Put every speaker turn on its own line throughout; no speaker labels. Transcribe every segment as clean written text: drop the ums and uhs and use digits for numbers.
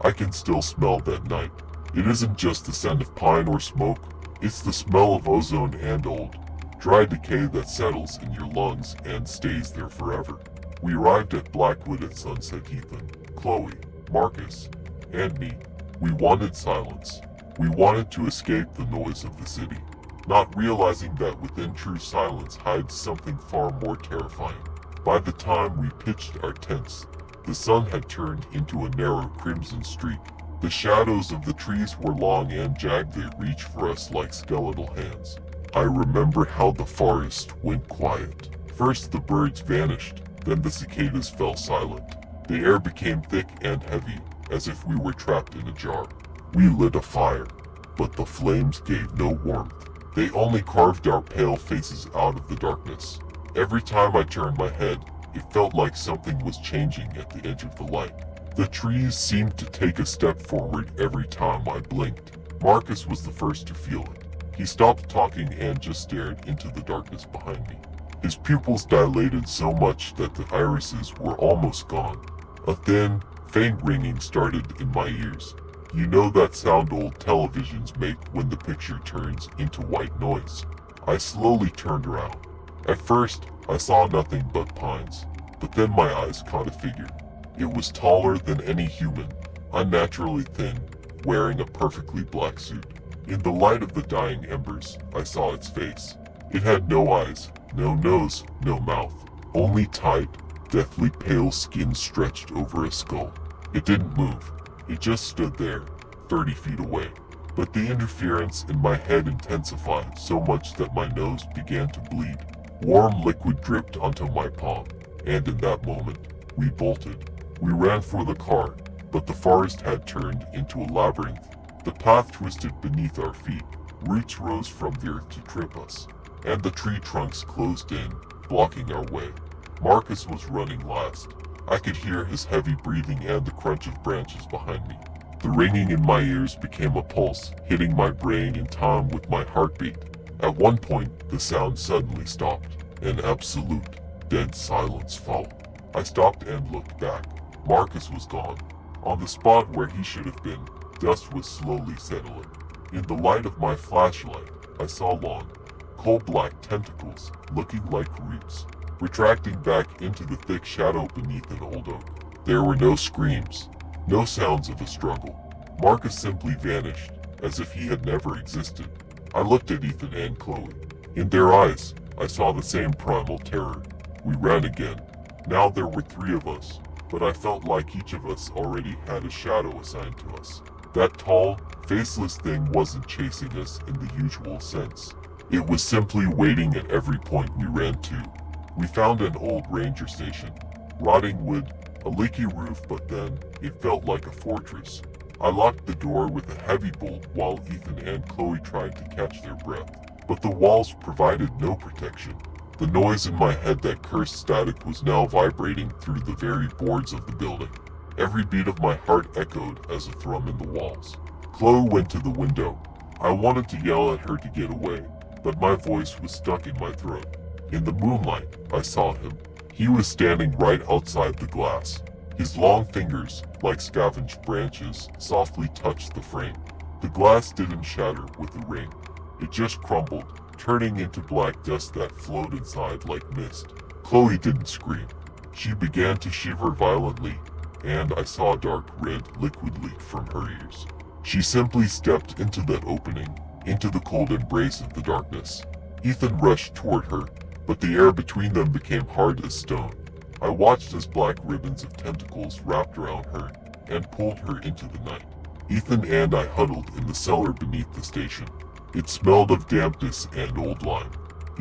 I can still smell that night. It isn't just the scent of pine or smoke, it's the smell of ozone and old, dry decay that settles in your lungs and stays there forever. We arrived at Blackwood at sunset. Ethan, Chloe, Marcus, and me. We wanted silence. We wanted to escape the noise of the city, not realizing that within true silence hides something far more terrifying. By the time we pitched our tents, the sun had turned into a narrow crimson streak. The shadows of the trees were long and jagged. They reached for us like skeletal hands. I remember how the forest went quiet. First the birds vanished, then the cicadas fell silent. The air became thick and heavy, as if we were trapped in a jar. We lit a fire, but the flames gave no warmth. They only carved our pale faces out of the darkness. Every time I turned my head, it felt like something was changing at the edge of the light. The trees seemed to take a step forward every time I blinked. Marcus was the first to feel it. He stopped talking and just stared into the darkness behind me. His pupils dilated so much that the irises were almost gone. A thin, faint ringing started in my ears. You know that sound old televisions make when the picture turns into white noise. I slowly turned around. At first, I saw nothing but pines, but then my eyes caught a figure. It was taller than any human, unnaturally thin, wearing a perfectly black suit. In the light of the dying embers, I saw its face. It had no eyes, no nose, no mouth, only tight, deathly pale skin stretched over a skull. It didn't move. It just stood there, 30 feet away. But the interference in my head intensified so much that my nose began to bleed. Warm liquid dripped onto my palm, and in that moment, we bolted. We ran for the car, but the forest had turned into a labyrinth. The path twisted beneath our feet. Roots rose from the earth to trip us, and the tree trunks closed in, blocking our way. Marcus was running last. I could hear his heavy breathing and the crunch of branches behind me. The ringing in my ears became a pulse, hitting my brain in time with my heartbeat. At one point, the sound suddenly stopped. An absolute, dead silence followed. I stopped and looked back. Marcus was gone. On the spot where he should have been, dust was slowly settling. In the light of my flashlight, I saw long, coal-black tentacles, looking like roots, retracting back into the thick shadow beneath an old oak. There were no screams, no sounds of a struggle. Marcus simply vanished, as if he had never existed. I looked at Ethan and Chloe. In their eyes, I saw the same primal terror. We ran again. Now there were 3 of us, but I felt like each of us already had a shadow assigned to us. That tall, faceless thing wasn't chasing us in the usual sense. It was simply waiting at every point we ran to. We found an old ranger station. Rotting wood, a leaky roof, but then it felt like a fortress. I locked the door with a heavy bolt while Ethan and Chloe tried to catch their breath. But the walls provided no protection. The noise in my head, that cursed static, was now vibrating through the very boards of the building. Every beat of my heart echoed as a thrum in the walls. Chloe went to the window. I wanted to yell at her to get away, but my voice was stuck in my throat. In the moonlight, I saw him. He was standing right outside the glass. His long fingers, like scavenged branches, softly touched the frame. The glass didn't shatter with a ring. It just crumbled, turning into black dust that flowed inside like mist. Chloe didn't scream. She began to shiver violently, and I saw dark red liquid leak from her ears. She simply stepped into that opening, into the cold embrace of the darkness. Ethan rushed toward her, but the air between them became hard as stone. I watched as black ribbons of tentacles wrapped around her and pulled her into the night. Ethan and I huddled in the cellar beneath the station. It smelled of dampness and old lime.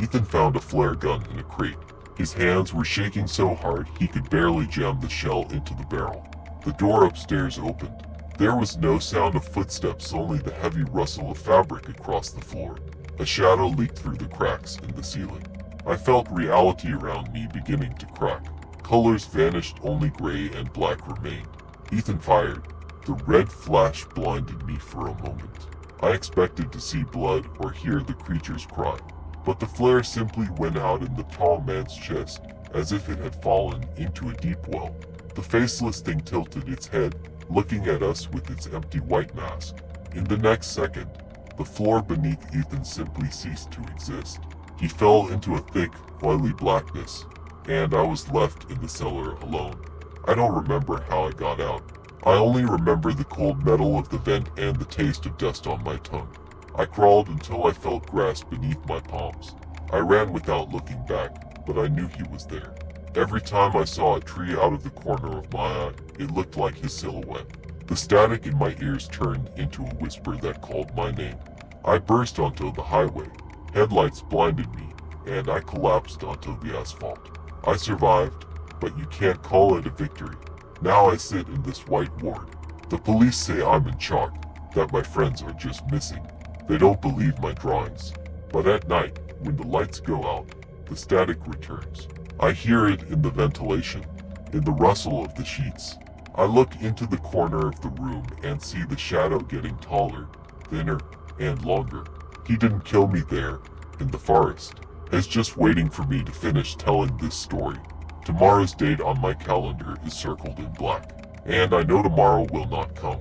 Ethan found a flare gun in a crate. His hands were shaking so hard he could barely jam the shell into the barrel. The door upstairs opened. There was no sound of footsteps, only the heavy rustle of fabric across the floor. A shadow leaked through the cracks in the ceiling. I felt reality around me beginning to crack. Colors vanished, only gray and black remained. Ethan fired. The red flash blinded me for a moment. I expected to see blood or hear the creature's cry, but the flare simply went out in the tall man's chest, as if it had fallen into a deep well. The faceless thing tilted its head, looking at us with its empty white mask. In the next second, the floor beneath Ethan simply ceased to exist. He fell into a thick, oily blackness, and I was left in the cellar alone. I don't remember how I got out. I only remember the cold metal of the vent and the taste of dust on my tongue. I crawled until I felt grass beneath my palms. I ran without looking back, but I knew he was there. Every time I saw a tree out of the corner of my eye, it looked like his silhouette. The static in my ears turned into a whisper that called my name. I burst onto the highway. Headlights blinded me, and I collapsed onto the asphalt. I survived, but you can't call it a victory. Now I sit in this white ward. The police say I'm in shock, that my friends are just missing. They don't believe my drawings. But at night, when the lights go out, the static returns. I hear it in the ventilation, in the rustle of the sheets. I look into the corner of the room and see the shadow getting taller, thinner, and longer. He didn't kill me there, in the forest. He's just waiting for me to finish telling this story. Tomorrow's date on my calendar is circled in black, and I know tomorrow will not come.